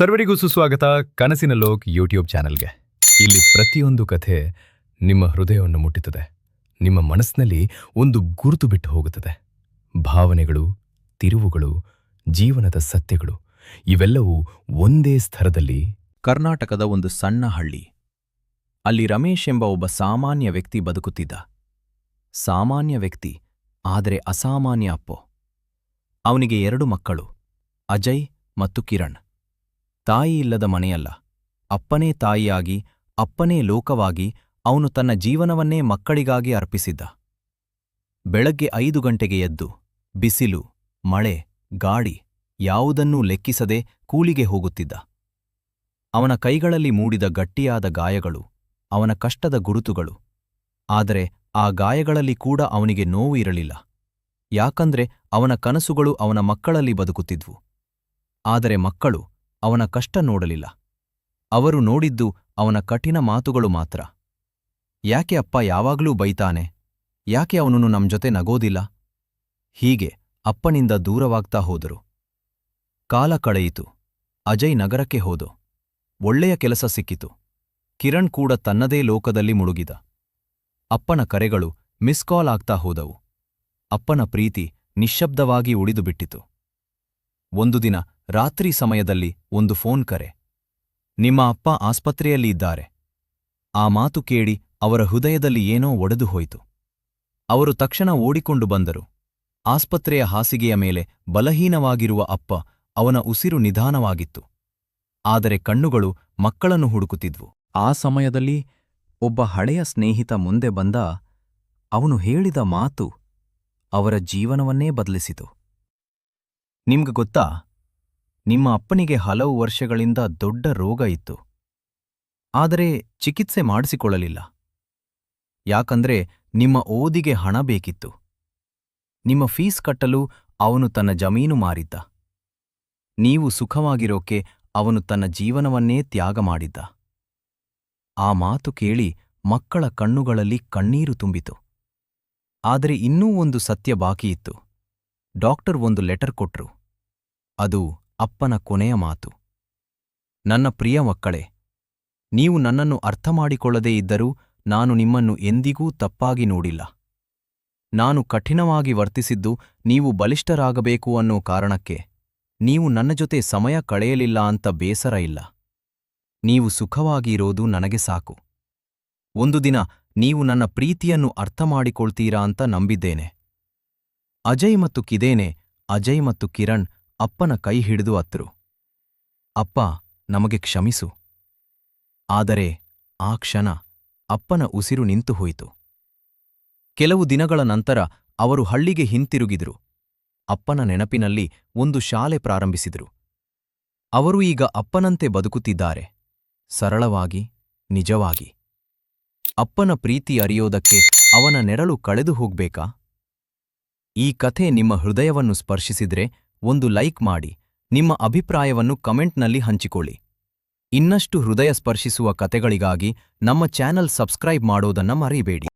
ಸರ್ವರಿಗೂ ಸುಸ್ವಾಗತ ಕನಸಿನ ಲೋಕ್ ಯೂಟ್ಯೂಬ್ ಚಾನೆಲ್ಗೆ. ಇಲ್ಲಿ ಪ್ರತಿಯೊಂದು ಕಥೆ ನಿಮ್ಮ ಹೃದಯವನ್ನು ಮುಟ್ಟುತ್ತದೆ, ನಿಮ್ಮ ಮನಸ್ಸಿನಲ್ಲಿ ಒಂದು ಗುರುತು ಬಿಟ್ಟು ಹೋಗುತ್ತದೆ. ಭಾವನೆಗಳು, ತಿರುವುಗಳು, ಜೀವನದ ಸತ್ಯಗಳು ಇವೆಲ್ಲವೂ ಒಂದೇ ಸ್ತರದಲ್ಲಿ. ಕರ್ನಾಟಕದ ಒಂದು ಸಣ್ಣ ಹಳ್ಳಿ. ಅಲ್ಲಿ ರಮೇಶ್ ಎಂಬ ಒಬ್ಬ ಸಾಮಾನ್ಯ ವ್ಯಕ್ತಿ ಬದುಕುತ್ತಿದ್ದ. ಸಾಮಾನ್ಯ ವ್ಯಕ್ತಿ, ಆದರೆ ಅಸಾಮಾನ್ಯ ಅಪ್ಪೋ. ಅವನಿಗೆ 2 ಮಕ್ಕಳು, ಅಜಯ್ ಮತ್ತು ಕಿರಣ್. ತಾಯಿ ಇಲ್ಲದ ಮನೆಯಲ್ಲ, ಅಪ್ಪನೇ ತಾಯಿಯಾಗಿ, ಅಪ್ಪನೇ ಲೋಕವಾಗಿ ಅವನು ತನ್ನ ಜೀವನವನ್ನೇ ಮಕ್ಕಳಿಗಾಗಿ ಅರ್ಪಿಸಿದ್ದ. ಬೆಳಗ್ಗೆ 5 ಗಂಟೆಗೆ ಎದ್ದು ಬಿಸಿಲು, ಮಳೆ, ಗಾಳಿ ಯಾವುದನ್ನೂ ಲೆಕ್ಕಿಸದೆ ಕೂಲಿಗೆ ಹೋಗುತ್ತಿದ್ದ. ಅವನ ಕೈಗಳಲ್ಲಿ ಮೂಡಿದ ಗಟ್ಟಿಯಾದ ಗಾಯಗಳು ಅವನ ಕಷ್ಟದ ಗುರುತುಗಳು. ಆದರೆ ಆ ಗಾಯಗಳಲ್ಲಿ ಕೂಡ ಅವನಿಗೆ ನೋವು ಇರಲಿಲ್ಲ, ಯಾಕಂದ್ರೆ ಅವನ ಕನಸುಗಳು ಅವನ ಮಕ್ಕಳಲ್ಲಿ ಬದುಕುತ್ತಿದ್ವು. ಆದರೆ ಮಕ್ಕಳು ಅವನ ಕಷ್ಟ ನೋಡಲಿಲ್ಲ. ಅವರು ನೋಡಿದ್ದು ಅವನ ಕಠಿಣ ಮಾತುಗಳು ಮಾತ್ರ. ಯಾಕೆ ಅಪ್ಪ ಯಾವಾಗ್ಲೂ ಬೈತಾನೆ, ಯಾಕೆ ಅವನು ನಮ್ಜೊತೆ ನಗೋದಿಲ್ಲ? ಹೀಗೆ ಅಪ್ಪನಿಂದ ದೂರವಾಗ್ತಾ ಹೋದರು. ಕಾಲ ಕಳೆಯಿತು. ಅಜಯ್ ನಗರಕ್ಕೆ ಹೋದ. ಒಳ್ಳೆಯ ಕೆಲಸ ಸಿಕ್ಕಿತು. ಕಿರಣ್ ಕೂಡ ತನ್ನದೇ ಲೋಕದಲ್ಲಿ ಮುಳುಗಿದ. ಅಪ್ಪನ ಕರೆಗಳು ಮಿಸ್ ಕಾಲ್ ಆಗ್ತಾ ಹೋದವು. ಅಪ್ಪನ ಪ್ರೀತಿ ನಿಶ್ಶಬ್ದವಾಗಿ ಉಳಿದುಬಿಟ್ಟಿತು. ಒಂದು ದಿನ ರಾತ್ರಿ ಸಮಯದಲ್ಲಿ ಒಂದು ಫೋನ್ ಕರೆ. ನಿಮ್ಮ ಅಪ್ಪ ಆಸ್ಪತ್ರೆಯಲ್ಲಿ ಇದ್ದಾರೆ. ಆ ಮಾತು ಕೇಳಿ ಅವರ ಹೃದಯದಲ್ಲಿ ಏನೋ ಒಡೆದು ಹೋಯಿತು. ಅವರು ತಕ್ಷಣ ಓಡಿಕೊಂಡು ಬಂದರು. ಆಸ್ಪತ್ರೆಯ ಹಾಸಿಗೆಯ ಮೇಲೆ ಬಲಹೀನವಾಗಿರುವ ಅಪ್ಪ, ಅವನ ಉಸಿರು ನಿಧಾನವಾಗಿತ್ತು. ಆದರೆ ಕಣ್ಣುಗಳು ಮಕ್ಕಳನ್ನು ಹುಡುಕುತ್ತಿದ್ವು. ಆ ಸಮಯದಲ್ಲಿ ಒಬ್ಬ ಹಳೆಯ ಸ್ನೇಹಿತ ಮುಂದೆ ಬಂದ. ಅವನು ಹೇಳಿದ ಮಾತು ಅವರ ಜೀವನವನ್ನೇ ಬದಲಿಸಿತು. ನಿಮ್ಗೆ ಗೊತ್ತಾ, ನಿಮ್ಮ ಅಪ್ಪನಿಗೆ ಹಲವು ವರ್ಷಗಳಿಂದ ದೊಡ್ಡ ರೋಗ ಇತ್ತು. ಆದರೆ ಚಿಕಿತ್ಸೆ ಮಾಡಿಸಿಕೊಳ್ಳಲಿಲ್ಲ. ಯಾಕಂದ್ರೆ ನಿಮ್ಮ ಓದಿಗೆ ಹಣ ಬೇಕಿತ್ತು. ನಿಮ್ಮ ಫೀಸ್ ಕಟ್ಟಲು ಅವನು ತನ್ನ ಜಮೀನು ಮಾರಿದ್ದ. ನೀವು ಸುಖವಾಗಿರೋಕೆ ಅವನು ತನ್ನ ಜೀವನವನ್ನೇ ತ್ಯಾಗ ಮಾಡಿದ್ದ. ಆ ಮಾತು ಕೇಳಿ ಮಕ್ಕಳ ಕಣ್ಣುಗಳಲ್ಲಿ ಕಣ್ಣೀರು ತುಂಬಿತು. ಆದರೆ ಇನ್ನೂ ಒಂದು ಸತ್ಯ ಬಾಕಿಯಿತ್ತು. ಡಾಕ್ಟರ್ ಒಂದು ಲೆಟರ್ ಕೊಟ್ರು. ಅದು ಅಪ್ಪನ ಕೊನೆಯ ಮಾತು. ನನ್ನ ಪ್ರಿಯ ಮಕ್ಕಳೇ, ನೀವು ನನ್ನನ್ನು ಅರ್ಥಮಾಡಿಕೊಳ್ಳದೇ ಇದ್ದರೂ ನಾನು ನಿಮ್ಮನ್ನು ಎಂದಿಗೂ ತಪ್ಪಾಗಿ ನೋಡಿಲ್ಲ. ನಾನು ಕಠಿಣವಾಗಿ ವರ್ತಿಸಿದ್ದು ನೀವು ಬಲಿಷ್ಠರಾಗಬೇಕು ಅನ್ನೋ ಕಾರಣಕ್ಕೆ. ನೀವು ನನ್ನ ಜೊತೆ ಸಮಯ ಕಳೆಯಲಿಲ್ಲ ಅಂತ ಬೇಸರ ಇಲ್ಲ. ನೀವು ಸುಖವಾಗಿ ಇರೋದು ನನಗೆ ಸಾಕು. ಒಂದು ದಿನ ನೀವು ನನ್ನ ಪ್ರೀತಿಯನ್ನು ಅರ್ಥಮಾಡಿಕೊಳ್ತೀರಾ ಅಂತ ನಂಬಿದ್ದೇನೆ. ಅಜಯ್ ಮತ್ತು ಕಿದೇನೆ, ಅಜಯ್ ಮತ್ತು ಕಿರಣ್ ಅಪ್ಪನ ಕೈ ಹಿಡಿದು ಅತ್ತರು. ಅಪ್ಪ, ನಮಗೆ ಕ್ಷಮಿಸು. ಆದರೆ ಆ ಕ್ಷಣ ಅಪ್ಪನ ಉಸಿರು ನಿಂತು ಹೋಯಿತು. ಕೆಲವು ದಿನಗಳ ನಂತರ ಅವರು ಹಳ್ಳಿಗೆ ಹಿಂತಿರುಗಿದರು. ಅಪ್ಪನ ನೆನಪಿನಲ್ಲಿ ಒಂದು ಶಾಲೆ ಪ್ರಾರಂಭಿಸಿದರು. ಅವರು ಈಗ ಅಪ್ಪನಂತೆ ಬದುಕುತ್ತಿದ್ದಾರೆ, ಸರಳವಾಗಿ, ನಿಜವಾಗಿ. ಅಪ್ಪನ ಪ್ರೀತಿ ಅರಿಯೋದಕ್ಕೆ ಅವನ ನೆರಳು ಕಳೆದು ಹೋಗ್ಬೇಕಾ? ಈ ಕಥೆ ನಿಮ್ಮ ಹೃದಯವನ್ನು ಸ್ಪರ್ಶಿಸಿದ್ರೆ ಒಂದು ಲೈಕ್ ಮಾಡಿ, ನಿಮ್ಮ ಅಭಿಪ್ರಾಯವನ್ನು ಕಮೆಂಟ್ನಲ್ಲಿ ಹಂಚಿಕೊಳ್ಳಿ. ಇನ್ನಷ್ಟು ಹೃದಯ ಸ್ಪರ್ಶಿಸುವ ಕಥೆಗಳಿಗಾಗಿ ನಮ್ಮ ಚಾನೆಲ್ ಸಬ್ಸ್ಕ್ರೈಬ್ ಮಾಡೋದನ್ನ ಮರೆಯಬೇಡಿ.